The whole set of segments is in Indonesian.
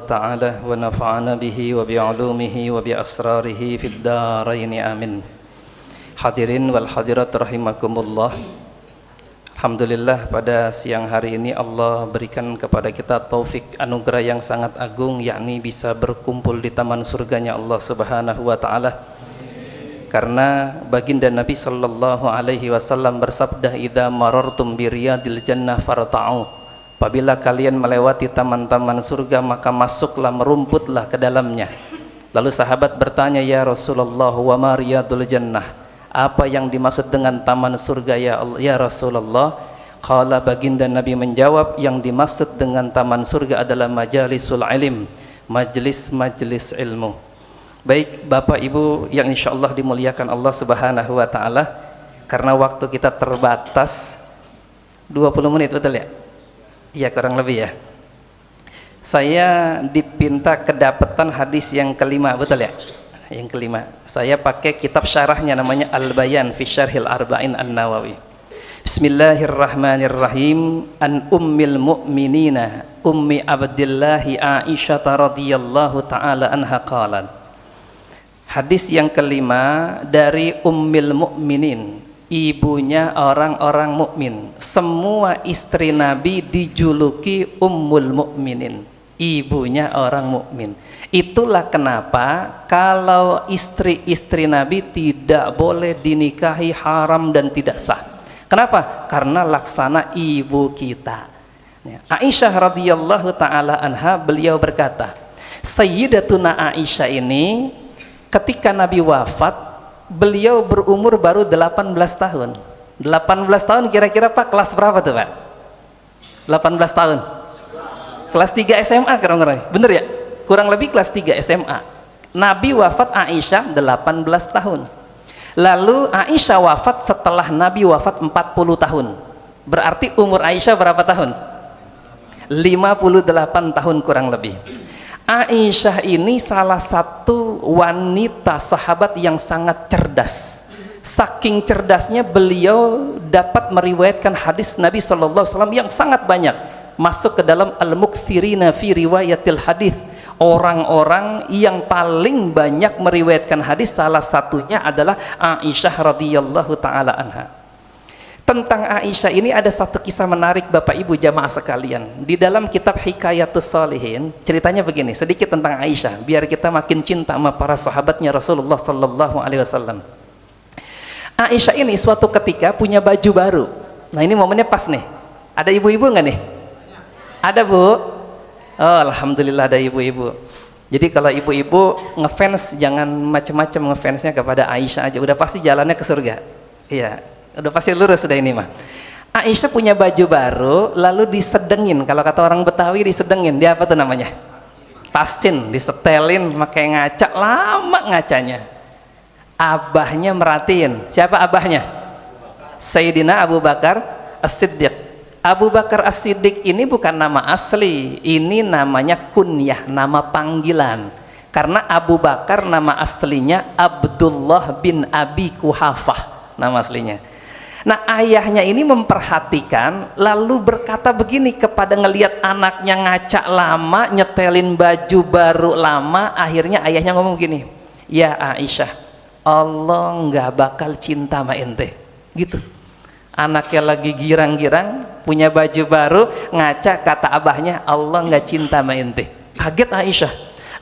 ta'ala wa nafa'ana bihi wa bi'ulumihi wa bi'asrarihi fid daraini amin. Hadirin wal hadirat rahimakumullah. Alhamdulillah pada siang hari ini Allah berikan kepada kita taufik anugerah yang sangat agung, yakni bisa berkumpul di taman surganya Allah Subhanahu wa ta'ala. Karena baginda Nabi sallallahu alaihi wasallam bersabda, "Idza marartum bi riyadil jannah farta'u." Apabila kalian melewati taman-taman surga, maka masuklah, merumputlah ke dalamnya. Lalu sahabat bertanya, "Ya Rasulullah, wa ma riyadul jannah?" Apa yang dimaksud dengan taman surga ya Rasulullah? Qala, baginda Nabi menjawab, yang dimaksud dengan taman surga adalah majalisul ilim, majlis-majlis ilmu. Baik Bapak Ibu yang insyaallah dimuliakan Allah Subhanahu wa ta'ala, karena waktu kita terbatas 20 menit, betul ya? Iya, kurang lebih ya. Saya dipinta kedapatan hadis yang kelima, betul ya? Yang kelima. Saya pakai kitab syarahnya, namanya Al-Bayan fi Syarhil Arba'in An-Nawawi. Bismillahirrahmanirrahim. An ummil mu'minina ummi Abdillahi Aisyah radhiyallahu ta'ala anha qalat. Hadis yang kelima dari Ummil Mukminin, ibunya orang-orang mukmin. Semua istri Nabi dijuluki Ummul Mukminin, ibunya orang mukmin. Itulah kenapa kalau istri-istri Nabi tidak boleh dinikahi, haram dan tidak sah. Kenapa? Karena laksana ibu kita. Aisyah radhiyallahu taala anha, beliau berkata, Sayyidatuna Aisyah ini ketika Nabi wafat, beliau berumur baru 18 tahun. 18 tahun kira-kira Pak, kelas berapa tuh Pak? 18 tahun. Kelas 3 SMA kurang-kurang. Bener ya? Kurang lebih kelas 3 SMA. Nabi wafat Aisyah 18 tahun. Lalu Aisyah wafat setelah Nabi wafat 40 tahun. Berarti umur Aisyah berapa tahun? 58 tahun kurang lebih. Aisyah ini salah satu wanita sahabat yang sangat cerdas. Saking cerdasnya beliau dapat meriwayatkan hadis Nabi SAW yang sangat banyak, masuk ke dalam al-mukthirina fi riwayatil hadis. Orang-orang yang paling banyak meriwayatkan hadis, salah satunya adalah Aisyah radhiyallahu taala anha. Tentang Aisyah ini ada satu kisah menarik Bapak Ibu jamaah sekalian. Di dalam kitab Hikayatus Shalihin, ceritanya begini, sedikit tentang Aisyah biar kita makin cinta sama para sahabatnya Rasulullah sallallahu alaihi wasallam. Aisyah ini suatu ketika punya baju baru. Nah, ini momennya pas nih. Ada ibu-ibu nggak nih? Ada Bu? Oh, alhamdulillah ada ibu-ibu. Jadi kalau ibu-ibu ngefans jangan macam-macam ngefansnya kepada Aisyah aja, udah pasti jalannya ke surga. Iya. Udah pasti lurus sudah ini mah. Aisyah punya baju baru, lalu disedengin. Kalau kata orang Betawi disedengin, dia apa tuh namanya? Pastin, disetelin, pakai ngaca, lama ngacanya. Abahnya merhatiin. Siapa abahnya? Sayyidina Abu Bakar As-Siddiq. Abu Bakar As-Siddiq ini bukan nama asli, ini namanya kunyah, nama panggilan. Karena Abu Bakar nama aslinya Abdullah bin Abi Kuhafah, nama aslinya. Nah, ayahnya ini memperhatikan, lalu berkata begini kepada ngelihat anaknya ngaca lama, nyetelin baju baru lama. Akhirnya ayahnya ngomong gini, "Ya Aisyah, Allah nggak bakal cinta sama ente." Gitu. Anaknya lagi girang-girang, punya baju baru, ngaca, kata abahnya, "Allah nggak cinta sama ente." Kaget Aisyah.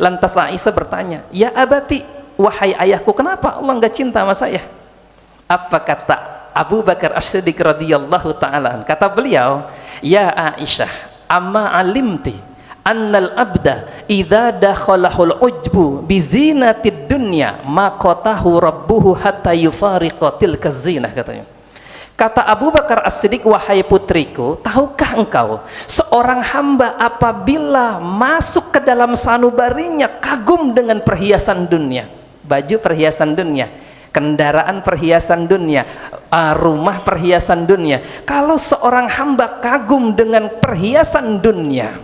Lantas Aisyah bertanya, "Ya abati, wahai ayahku, kenapa Allah nggak cinta sama saya?" Apa kata Abu Bakar As-Siddiq radhiyallahu ta'ala? Kata beliau, "Ya Aisyah, amma alimti annal abda idza dakhalahul ujbu bi zinatid dunya maqatahu rabbuhu hatta yufariqa tilka zinah," katanya. Kata Abu Bakar As-Siddiq, "Wahai putriku, tahukah engkau seorang hamba apabila masuk ke dalam sanubarinya kagum dengan perhiasan dunia, baju perhiasan dunia, kendaraan perhiasan dunia, rumah perhiasan dunia. Kalau seorang hamba kagum dengan perhiasan dunia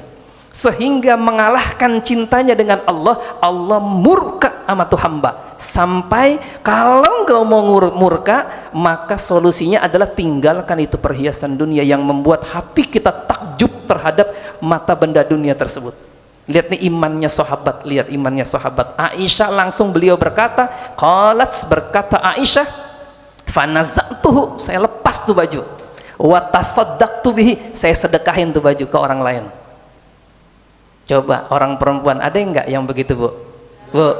sehingga mengalahkan cintanya dengan Allah, Allah murka sama tuh hamba. Sampai kalau nggak mau murka, maka solusinya adalah tinggalkan itu perhiasan dunia yang membuat hati kita takjub terhadap mata benda dunia tersebut." Lihat nih imannya sahabat, lihat imannya sahabat. Aisyah langsung beliau berkata, berkata Aisyah, fanazatuhu, saya lepas tuh baju, wa tasaddaqtu bihi, saya sedekahin tuh baju ke orang lain. Coba orang perempuan ada enggak yang begitu, Bu? Bu,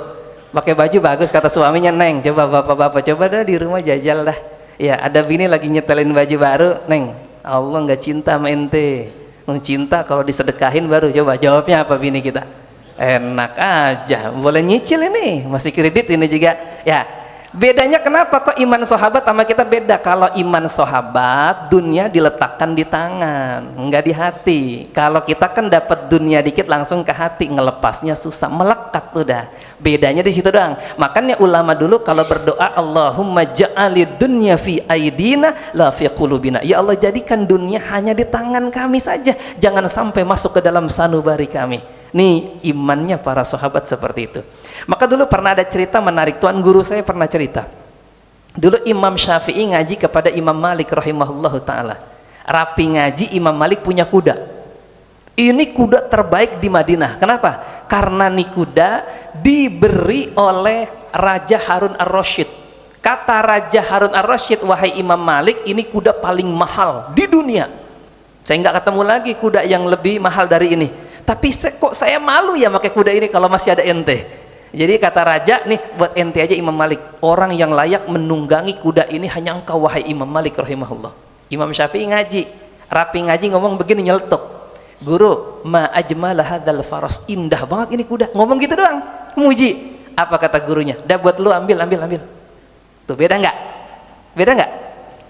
pakai baju bagus kata suaminya, Neng, coba bapak-bapak coba dah di rumah jajal dah. Ya, ada bini lagi nyetelin baju baru, Neng, Allah nggak cinta sama ente. Cinta kalau disedekahin baru. Coba jawabnya apa bini kita? Enak aja, boleh nyicil ini, masih kredit ini juga. Ya, bedanya kenapa kok iman sahabat sama kita beda? Kalau iman sahabat dunia diletakkan di tangan, enggak di hati. Kalau kita kan dapat dunia dikit langsung ke hati, ngelepasnya susah, melekat udah. Bedanya di situ doang. Makanya ulama dulu kalau berdoa, Allahumma ja'alid dunya fi aidina la fi qulubina. Ya Allah, jadikan dunia hanya di tangan kami saja, jangan sampai masuk ke dalam sanubari kami. Nih imannya para sahabat seperti itu. Maka dulu pernah ada cerita menarik, tuan guru saya pernah cerita. Dulu Imam Syafi'i ngaji kepada Imam Malik rahimahullahu ta'ala. Rapi ngaji, Imam Malik punya kuda. Ini kuda terbaik di Madinah. Kenapa? Karena nih kuda diberi oleh Raja Harun ar-Rasyid. Kata Raja Harun ar-Rasyid, wahai Imam Malik, ini kuda paling mahal di dunia. Saya nggak ketemu lagi kuda yang lebih mahal dari ini. Tapi kok saya malu ya pakai kuda ini kalau masih ada ente. Jadi kata raja, nih buat ente aja Imam Malik, orang yang layak menunggangi kuda ini hanya engkau wahai Imam Malik rahimahullah. Imam Syafi'i ngaji, rapi ngaji ngomong begini nyeletuk, guru ma ajmala hadzal faras, indah banget ini kuda, ngomong gitu doang, muji. Apa kata gurunya? Dah buat lu, ambil. Tuh beda nggak? Beda nggak?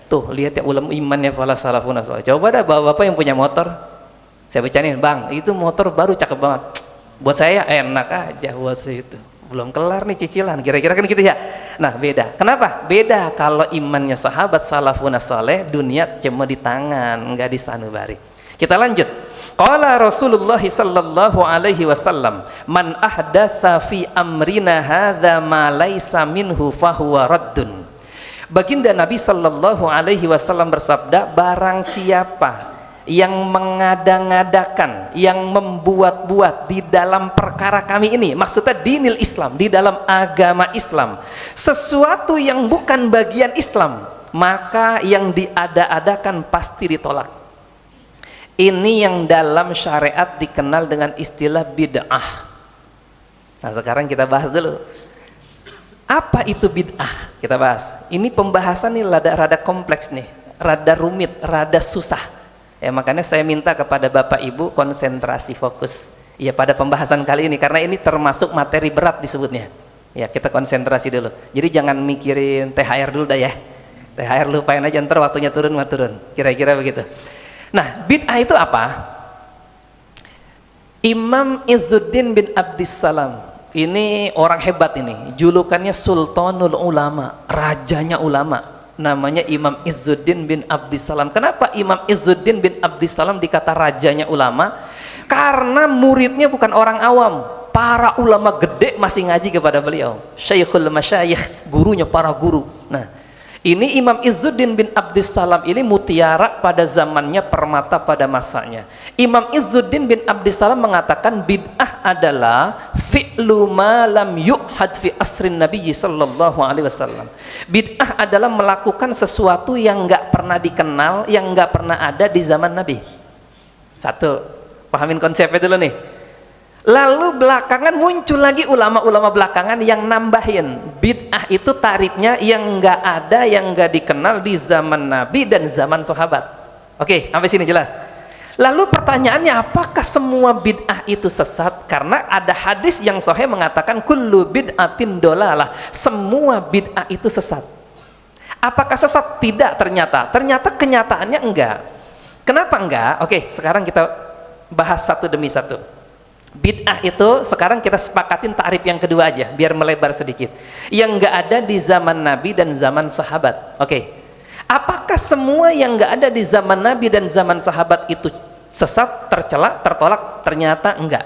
Tuh lihat ya ulama imannya fala salafun salih. Coba dah bapak-bapak yang punya motor, saya bercandain, bang itu motor baru cakep banget, buat saya enak aja, buat saya itu belum kelar nih cicilan, kira-kira kan gitu ya. Nah beda, kenapa? Beda kalau imannya sahabat salafun salih, dunia cuma di tangan, nggak di sanubari. Kita lanjut. Qala Rasulullah sallallahu alaihi wasallam, man ahdatsa fi amrina hadza ma laisa minhu fahuwa raddun. Baginda Nabi sallallahu alaihi wasallam bersabda, barang siapa yang mengada-ngadakan, yang membuat-buat di dalam perkara kami ini, maksudnya dinil Islam, di dalam agama Islam, sesuatu yang bukan bagian Islam, maka yang diada-adakan pasti ditolak. Ini yang dalam syariat dikenal dengan istilah bid'ah. Nah sekarang kita bahas dulu, apa itu bid'ah? Kita bahas. Ini pembahasan nih rada kompleks nih, rada rumit, rada susah. Ya makanya saya minta kepada Bapak Ibu konsentrasi, fokus ya pada pembahasan kali ini, karena ini termasuk materi berat disebutnya. Ya kita konsentrasi dulu. Jadi jangan mikirin THR dulu dah ya. THR lupain aja, ntar waktunya turun mah turun. Kira-kira begitu. Nah bid'ah itu apa? Imam Izzuddin bin Abdissalam ini orang hebat ini. Julukannya Sultanul Ulama, rajanya ulama. Namanya Imam Izzuddin bin Abdissalam. Kenapa Imam Izzuddin bin Abdissalam dikata rajanya ulama? Karena muridnya bukan orang awam, para ulama gede masih ngaji kepada beliau, Syekhul Masyayikh, gurunya para guru. Nah ini Imam Izzuddin bin Abdissalam ini mutiara pada zamannya, permata pada masanya. Imam Izzuddin bin Abdissalam mengatakan bid'ah adalah fi'lu ma lam yu'had fi asrin Nabi sallallahu alaihi wasallam. Bid'ah adalah melakukan sesuatu yang enggak pernah dikenal, yang enggak pernah ada di zaman Nabi. Satu, pahamin konsepnya dulu nih. Lalu belakangan muncul lagi ulama-ulama belakangan yang nambahin bid'ah itu tarifnya yang enggak ada, yang enggak dikenal di zaman Nabi dan zaman sahabat. Oke, sampai sini jelas. Lalu pertanyaannya, apakah semua bid'ah itu sesat? Karena ada hadis yang sahih mengatakan kullu bid'atin dolalah, semua bid'ah itu sesat. Apakah sesat? Tidak, ternyata kenyataannya enggak. Kenapa enggak? Oke, sekarang kita bahas satu demi satu. Bid'ah itu sekarang kita sepakatin ta'rif yang kedua aja biar melebar sedikit, yang enggak ada di zaman Nabi dan zaman sahabat. Oke, apakah semua yang enggak ada di zaman Nabi dan zaman sahabat itu sesat, tercela, tertolak? Ternyata enggak.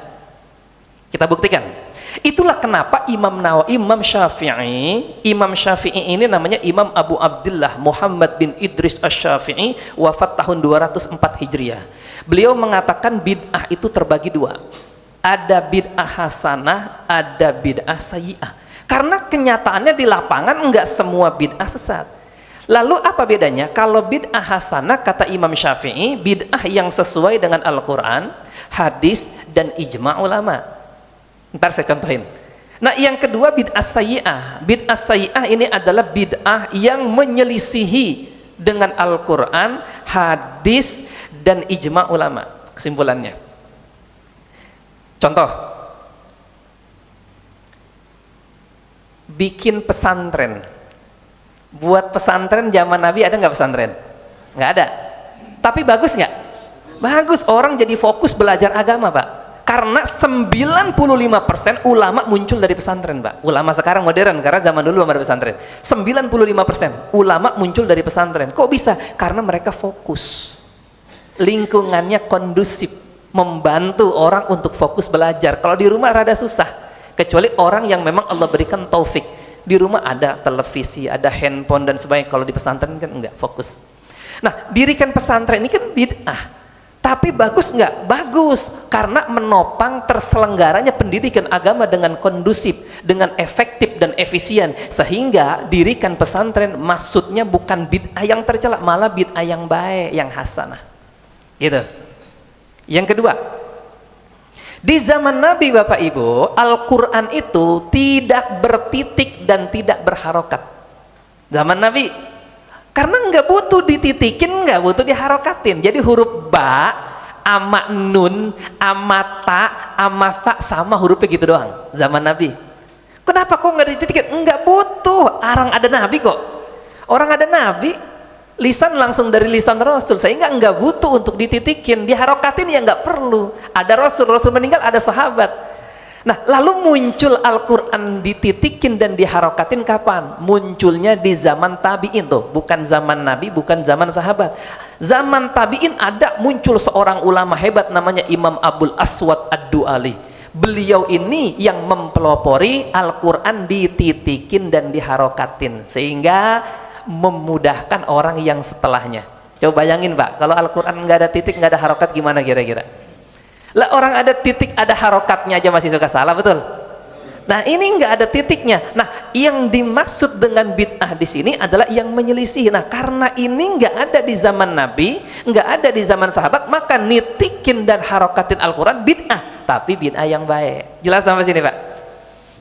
Kita buktikan. Itulah kenapa Imam Syafi'i ini namanya Imam Abu Abdullah Muhammad bin Idris Asy-Syafi'i, wafat tahun 204 Hijriah. Beliau mengatakan bid'ah itu terbagi dua. ada bid'ah hasanah, ada bid'ah sayyi'ah. Karena kenyataannya di lapangan enggak semua bid'ah sesat. Lalu apa bedanya? Kalau bid'ah hasanah kata Imam Syafi'i, bid'ah yang sesuai dengan Al-Quran, hadis, dan ijma' ulama. Ntar saya contohin. Nah yang kedua bid'ah sayyi'ah. Bid'ah sayyi'ah ini adalah bid'ah yang menyelisihi dengan Al-Quran, hadis, dan ijma' ulama. Kesimpulannya, contoh, bikin pesantren. Buat pesantren zaman Nabi ada nggak pesantren? Nggak ada. Tapi bagus nggak? Bagus, orang jadi fokus belajar agama Pak. Karena 95% ulama muncul dari pesantren Pak. Ulama sekarang modern, karena zaman dulu belum ada pesantren. 95% ulama muncul dari pesantren. Kok bisa? Karena mereka fokus. Lingkungannya kondusif, membantu orang untuk fokus belajar. Kalau di rumah rada susah, kecuali orang yang memang Allah berikan taufik. Di rumah ada televisi, ada handphone dan sebagainya. Kalau di pesantren kan enggak fokus. Nah, dirikan pesantren ini kan bid'ah. Tapi bagus enggak? Bagus, karena menopang terselenggaranya pendidikan agama dengan kondusif, dengan efektif dan efisien. Sehingga dirikan pesantren maksudnya bukan bid'ah yang tercela, malah bid'ah yang baik, yang hasanah. Gitu. Yang kedua, di zaman Nabi Bapak Ibu, Al-Quran itu tidak bertitik dan tidak berharokat. Zaman Nabi, karena nggak butuh dititikin, nggak butuh diharokatin. Jadi huruf ba, ama nun, ama ta, ama tha sama hurufnya gitu doang. Zaman Nabi. Kenapa kok nggak dititikin? Nggak butuh. Orang ada Nabi kok. Orang ada Nabi. Lisan langsung dari lisan Rasul, sehingga enggak butuh untuk dititikin, diharokatin ya enggak perlu. Ada Rasul meninggal, ada sahabat. Nah, lalu muncul Al-Quran dititikin dan diharokatin kapan? Munculnya di zaman tabi'in tuh, bukan zaman Nabi, bukan zaman sahabat. Zaman tabi'in ada muncul seorang ulama hebat namanya Imam Abul Aswad Ad-Du'ali. Beliau ini yang mempelopori Al-Quran dititikin dan diharokatin, sehingga memudahkan orang yang setelahnya. Coba bayangin Pak, kalau Al-Quran nggak ada titik, nggak ada harokat, gimana kira-kira? Lah orang ada titik, ada harokatnya aja masih suka salah, betul? Nah ini nggak ada titiknya. Nah yang dimaksud dengan bid'ah di sini adalah yang menyelisih. Nah karena ini nggak ada di zaman Nabi, nggak ada di zaman sahabat, maka nitikin dan harokatin Al-Quran bid'ah, tapi bid'ah yang baik. Jelas sampai sini Pak?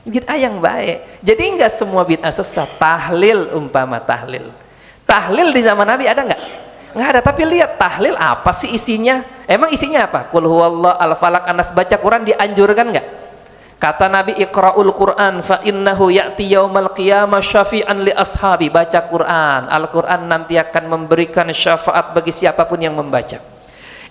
Bid'ah yang baik. Jadi enggak semua bid'ah sesat. Tahlil umpama tahlil. Tahlil di zaman Nabi ada enggak? Enggak ada, tapi lihat tahlil apa sih isinya? Emang isinya apa? Qul huwallahu al-falaq an-nas, baca Quran dianjurkan enggak? Kata Nabi, Iqra'ul Quran fa innahu ya'ti yaumal qiyamah syafi'an li ashabi. Baca Quran. Al-Quran nanti akan memberikan syafaat bagi siapapun yang membaca.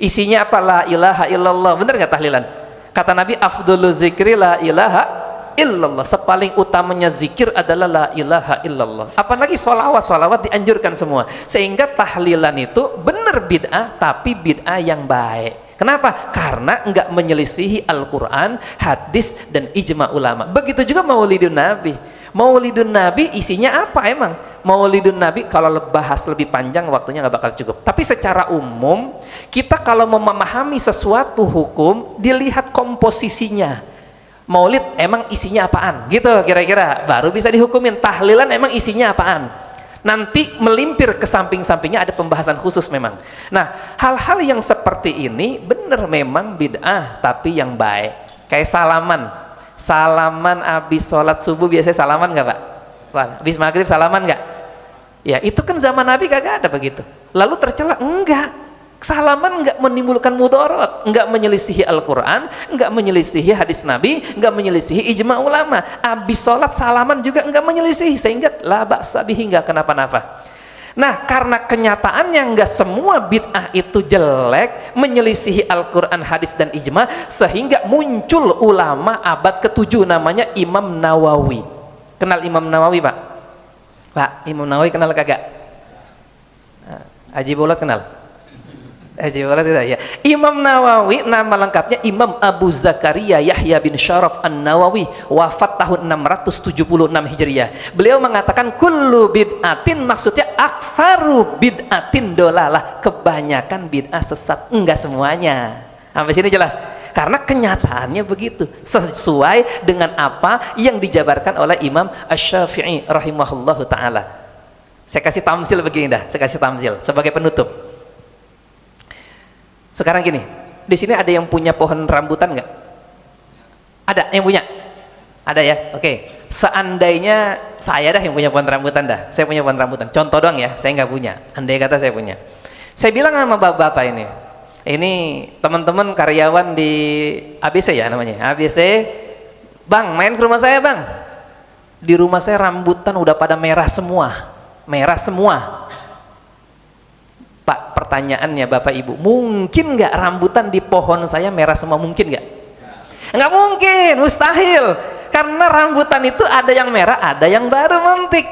Isinya apa? La ilaha illallah. Benar enggak tahlilan? Kata Nabi, afdhulu zikri la ilaha illallah, sepaling utamanya zikir adalah la ilaha illallah. Apalagi sholawat dianjurkan semua, sehingga tahlilan itu benar bid'ah, tapi bid'ah yang baik. Kenapa? Karena enggak menyelisihi Al-Quran, hadis, dan ijma ulama. Begitu juga maulidun Nabi. Maulidun Nabi isinya apa emang? Maulidun Nabi kalau bahas lebih panjang waktunya nggak bakal cukup. Tapi secara umum, kita kalau memahami sesuatu hukum, dilihat komposisinya. Maulid emang isinya apaan gitu kira-kira, baru bisa dihukumin. Tahlilan emang isinya apaan, nanti melimpir ke samping-sampingnya ada pembahasan khusus memang. Nah hal-hal yang seperti ini bener memang bid'ah tapi yang baik. Kayak salaman habis sholat subuh biasanya salaman nggak Pak? Habis maghrib salaman nggak? Ya itu kan zaman Nabi kagak ada begitu. Lalu tercela? Enggak. Salaman enggak menimbulkan mudarat, enggak menyelisihi Al-Quran, enggak menyelisihi hadis Nabi, enggak menyelisihi ijma ulama. Habis sholat salaman juga enggak menyelisihi, sehingga la ba'sa bihi, enggak kenapa-napa. Nah karena kenyataannya enggak semua bid'ah itu jelek, menyelisihi Al-Quran, hadis, dan ijma, sehingga muncul ulama abad ke-7 namanya Imam Nawawi. Kenal Imam Nawawi Pak? Pak, Imam Nawawi kenal kagak? Haji Bolot kenal? Ya. Imam Nawawi nama lengkapnya Imam Abu Zakaria Yahya bin Syaraf An-Nawawi, wafat tahun 676 Hijriah. Beliau mengatakan kullu bid'atin, maksudnya aktsaru bid'atin dolalah, kebanyakan bid'ah sesat, enggak semuanya. Sampai sini jelas? Karena kenyataannya begitu, sesuai dengan apa yang dijabarkan oleh Imam Asy-Syafi'i rahimahullahu taala. Saya kasih tamsil begini dah, saya kasih tamsil sebagai penutup. Sekarang gini, di sini ada yang punya pohon rambutan nggak? Ada yang punya? Ada ya? Oke. Seandainya saya dah yang punya pohon rambutan dah, saya punya pohon rambutan. Contoh doang ya, saya nggak punya. Andai kata saya punya. Saya bilang sama bapak-bapak ini teman-teman karyawan di ABC ya namanya, ABC, bang main ke rumah saya bang. Di rumah saya rambutan udah pada merah semua. Pak, pertanyaannya Bapak Ibu, mungkin nggak rambutan di pohon saya merah semua? Mungkin nggak? Nggak mungkin, mustahil. Karena rambutan itu ada yang merah, ada yang baru mentik.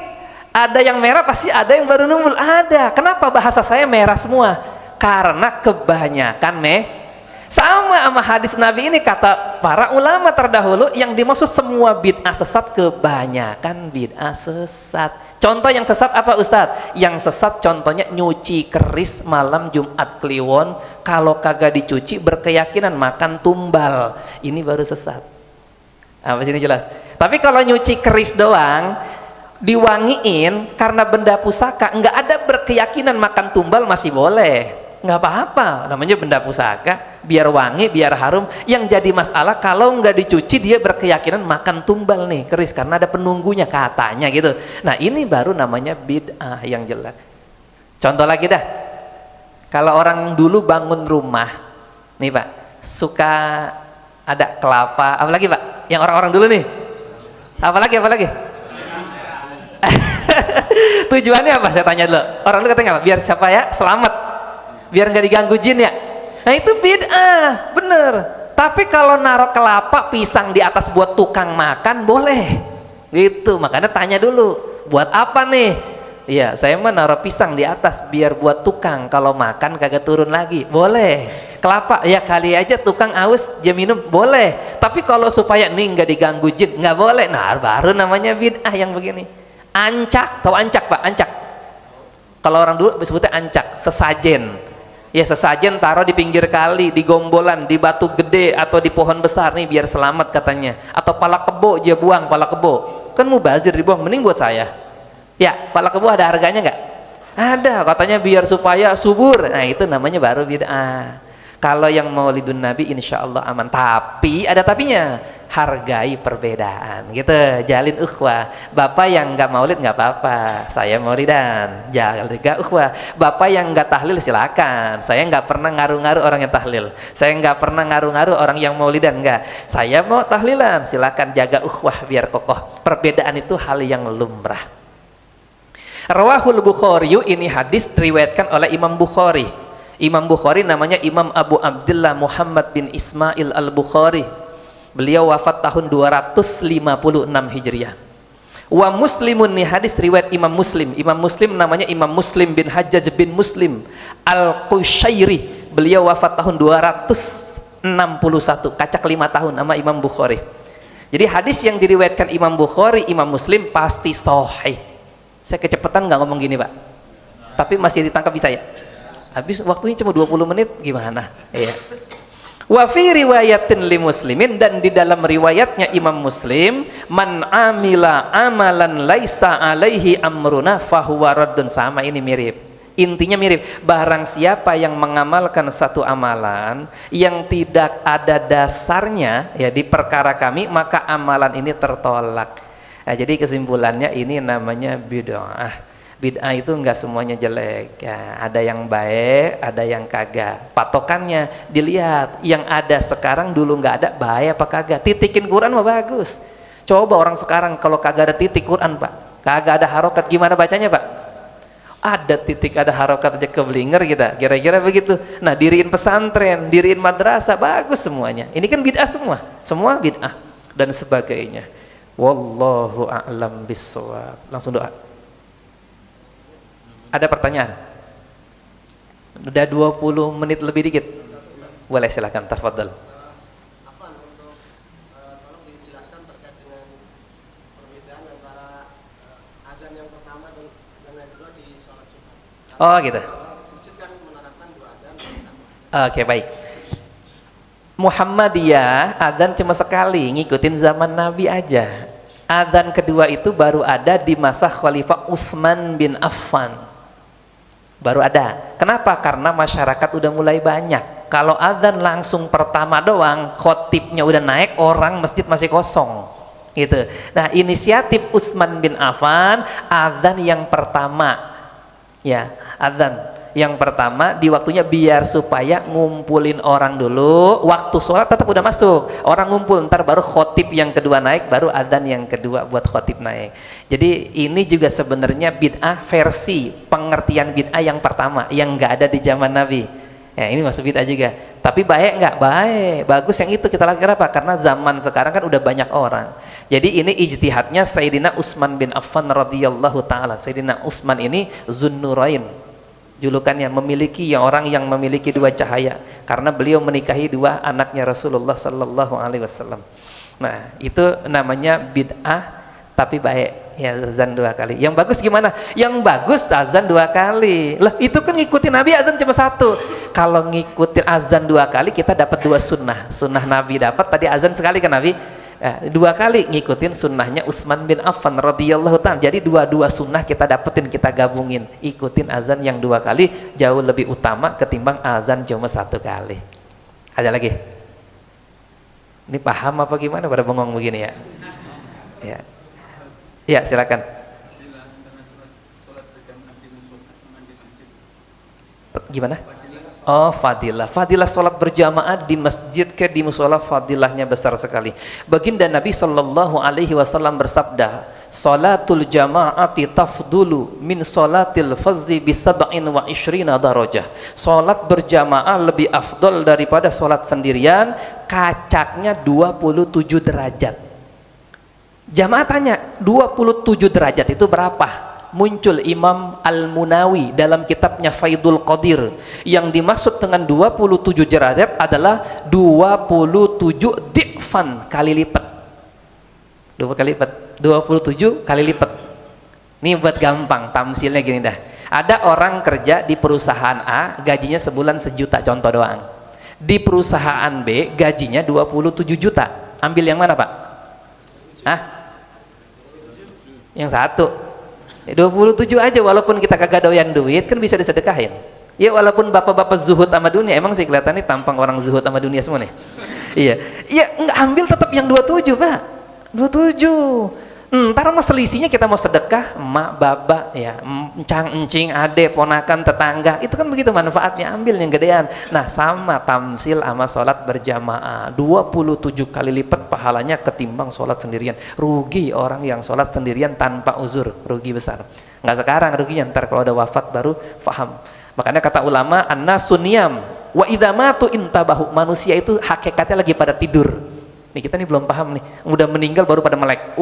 Ada yang merah pasti ada yang baru numbul. Ada. Kenapa bahasa saya merah semua? Karena kebanyakan sama hadis Nabi ini, kata para ulama terdahulu, yang dimaksud semua bid'ah sesat, kebanyakan bid'ah sesat. Contoh yang sesat apa Ustadz? Yang sesat contohnya nyuci keris malam Jumat Kliwon, kalau kagak dicuci berkeyakinan makan tumbal. Ini baru sesat. Apa sini jelas? Tapi kalau nyuci keris doang, diwangiin karena benda pusaka, nggak ada berkeyakinan makan tumbal, masih boleh. Nggak apa-apa, namanya benda pusaka, biar wangi, biar harum. Yang jadi masalah kalau nggak dicuci dia berkeyakinan makan tumbal nih keris karena ada penunggunya katanya gitu. Nah ini baru namanya bid'ah yang jelek. Contoh lagi dah, kalau orang dulu bangun rumah nih Pak, suka ada kelapa, apalagi Pak, yang orang-orang dulu nih, apalagi tujuannya apa, saya tanya dulu. Orang dulu katanya apa? Biar siapa ya? Selamat, biar nggak diganggu jin ya. Nah itu bid'ah, bener. Tapi kalau naruh kelapa pisang di atas buat tukang makan boleh gitu. Makanya tanya dulu, buat apa nih? Iya, saya mah naruh pisang di atas biar buat tukang, kalau makan kagak turun lagi, boleh. Kelapa ya kali aja tukang aus dia minum, boleh. Tapi kalau supaya nih nggak diganggu jin, nggak boleh. Nah baru namanya bid'ah yang begini. Ancak, tahu ancak Pak? Ancak, kalau orang dulu disebutnya ancak, sesajen. Ya sesajen taruh di pinggir kali, di gombolan, di batu gede atau di pohon besar nih biar selamat katanya. Atau pala kebo dia buang, pala kebo kan mubazir dibuang, mending buat saya. Ya pala kebo ada harganya nggak? Ada, katanya biar supaya subur. Nah itu namanya baru bid'ah. Kalau yang maulidun Nabi insya Allah aman, tapi ada tapinya, hargai perbedaan gitu, jalin ukhwah. Bapak yang nggak maulid nggak apa-apa, saya maulidan, jaga ukhwah. Bapak yang nggak tahlil silakan, saya nggak pernah ngaruh-ngaruh orang yang tahlil, saya nggak pernah ngaruh-ngaruh orang yang maulidan, nggak. Saya mau tahlilan, silakan, jaga ukhwah biar kokoh. Perbedaan itu hal yang lumrah. Rawahul Bukhari, ini hadis diriwayatkan oleh Imam Bukhari. Imam Bukhari namanya Imam Abu Abdullah Muhammad bin Ismail al-Bukhari. Beliau wafat tahun 256 Hijriah. Wa Muslimun, nih hadis riwayat Imam Muslim. Imam Muslim namanya Imam Muslim bin Hajjaj bin Muslim al-Qushairi. Beliau wafat tahun 261, kacak 5 tahun sama Imam Bukhari. Jadi hadis yang diriwayatkan Imam Bukhari, Imam Muslim pasti sahih. Saya kecepatan nggak ngomong gini Pak, tapi masih ditangkap bisa ya? Habis waktunya cuma 20 menit gimana? Iya. Wa fi riwayatin li Muslimin, dan di dalam riwayatnya Imam Muslim, man amila amalan laisa alaihi amruna fahuwa raddun. Sama, ini mirip. Intinya mirip. Barang siapa yang mengamalkan satu amalan yang tidak ada dasarnya ya di perkara kami, maka amalan ini tertolak. Nah, jadi kesimpulannya ini namanya bid'ah. Bid'ah itu enggak semuanya jelek ya, ada yang baik, ada yang kagak. Patokannya dilihat, yang ada sekarang dulu nggak ada, baik apa kagak. Titikin Quran mah bagus. Coba orang sekarang kalau kagak ada titik Quran Pak, kagak ada harokat, gimana bacanya Pak? Ada titik, ada harokat aja keblinger kita, kira-kira begitu. Nah diriin pesantren, diriin madrasah, bagus semuanya. Ini kan bid'ah semua bid'ah dan sebagainya. Wallahu a'lam bissawab. Langsung doa. Ada pertanyaan? Udah 20 menit lebih dikit. Boleh, silakan, tafadhal. Afwan, untuk tolong dijelaskan terkait dengan perbedaan antara adzan yang pertama dan yang kedua di sholat Jumat. Oh gitu. Masjid kan menerapkan 2 adzan sama. Oke, baik. Muhammadiyah adzan cuma sekali, ngikutin zaman Nabi aja. Adzan kedua itu baru ada di masa Khalifah Utsman bin Affan, baru ada. Kenapa? Karena masyarakat udah mulai banyak. Kalau adzan langsung pertama doang, khotibnya udah naik, orang masjid masih kosong gitu. Nah, inisiatif Utsman bin Affan, adzan yang pertama, ya adzan yang pertama di waktunya biar supaya ngumpulin orang dulu, waktu sholat tetap udah masuk, orang ngumpul, ntar baru khotib yang kedua naik, baru adzan yang kedua buat khotib naik. Jadi ini juga sebenarnya bid'ah versi pengertian bid'ah yang pertama yang nggak ada di zaman Nabi. Ya, ini masuk bid'ah juga. Tapi baik nggak? Baik, bagus yang itu kita lakukan. Apa? Karena zaman sekarang kan udah banyak orang. Jadi ini ijtihadnya Sayyidina Utsman bin Affan radhiyallahu taala. Sayyidina Utsman ini Zunnurain, julukannya, memiliki orang yang memiliki dua cahaya, karena beliau menikahi dua anaknya Rasulullah sallallahu alaihi wasallam. Nah, itu namanya bid'ah tapi baik, ya azan dua kali. Yang bagus gimana? Yang bagus azan dua kali. Lah, itu kan ngikutin Nabi azan cuma satu. Kalau ngikutin azan dua kali kita dapat dua sunnah. Sunnah Nabi dapat, tadi azan sekali kan Nabi? Dua kali ngikutin sunnahnya Utsman bin Affan radhiyallahu ta'ala. Jadi dua-dua sunnah kita dapetin, kita gabungin, ikutin azan yang dua kali jauh lebih utama ketimbang azan cuma satu kali. Ada lagi? Ini paham apa gimana pada bengong begini ya? Ya, ya silakan. Gimana? Oh, fadilah. Fadilah sholat berjamaah di masjid ke di musola, fadilahnya besar sekali. Baginda Nabi sallallahu alaihi wasallam bersabda, "Salatul jama'ati tafdulu min salatil fardhi bi 27 darajah." Salat berjamaah lebih afdol daripada salat sendirian, kacaknya 27 derajat. Jamaah tanya, 27 derajat itu berapa? Muncul Imam Al-Munawi dalam kitabnya Faidul Qadir, yang dimaksud dengan 27 derajat adalah 27 di'fan, kali lipat. 27 kali lipat. Ini buat gampang, tamsilnya gini dah. Ada orang kerja di perusahaan A, gajinya sebulan 1 juta, contoh doang. Di perusahaan B, gajinya 27 juta. Ambil yang mana, Pak? Hah? Yang satu. 27 aja, walaupun kita kagak doyan duit kan bisa disedekahin. Ya walaupun bapak-bapak zuhud sama dunia, emang sih kelihatannya tampang orang zuhud sama dunia semua nih. Iya, iya nggak ambil tetap yang 27 Pak, 27. Ntar mas selisihnya kita mau sedekah, emak, bapak, ya, encang, encing, ade, ponakan, tetangga, itu kan begitu manfaatnya, ambil yang gedean. Nah sama tamsil sama sholat berjamaah, 27 kali lipat pahalanya ketimbang sholat sendirian. Rugi orang yang sholat sendirian tanpa uzur, rugi besar. Nggak sekarang ruginya, ntar kalau udah wafat baru paham. Makanya kata ulama, an-nasu niyam wa idza matu intabahu, manusia itu hakikatnya lagi pada tidur. Nih kita nih belum paham nih, udah meninggal baru pada melek.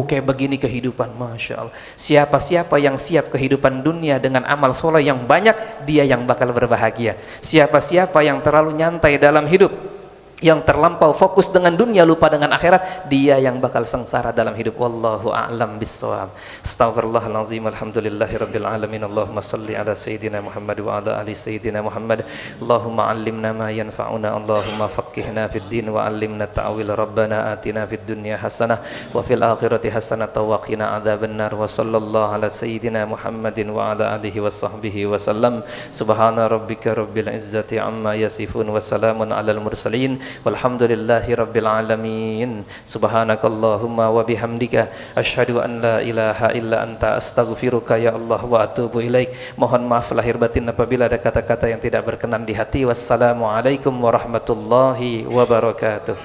Kayak begini kehidupan, Masya Allah. Siapa-siapa yang siap kehidupan dunia dengan amal soleh yang banyak, dia yang bakal berbahagia. Siapa-siapa yang terlalu nyantai dalam hidup, yang terlampau fokus dengan dunia, lupa dengan akhirat, dia yang bakal sengsara dalam hidup. Wallahu a'lam bissawab. Astaghfirullahalazim. Alhamdulillahirabbil alamin. Allahumma shalli ala sayyidina Muhammad wa ala ali sayyidina Muhammad. Allahumma 'allimna ma yanfa'una, Allahumma faqqihna fid din wa 'allimna ta'wil. Rabbana atina fid dunya hasanah wa fil akhirati hasanah wa qina adzabannar. Wa sallallahu ala sayyidina Muhammadin wa ala alihi washabbihi wasallam. Subhana rabbika rabbil izzati amma yasifun wa salamun alal mursalin. Walhamdulillahi rabbil alamin. Subhanakallahumma wa bihamdika asyhadu an la ilaha illa anta astaghfiruka ya Allah wa atubu ilaik. Mohon maaf lahir batin apabila ada kata-kata yang tidak berkenan di hati. Wassalamualaikum warahmatullahi wabarakatuh.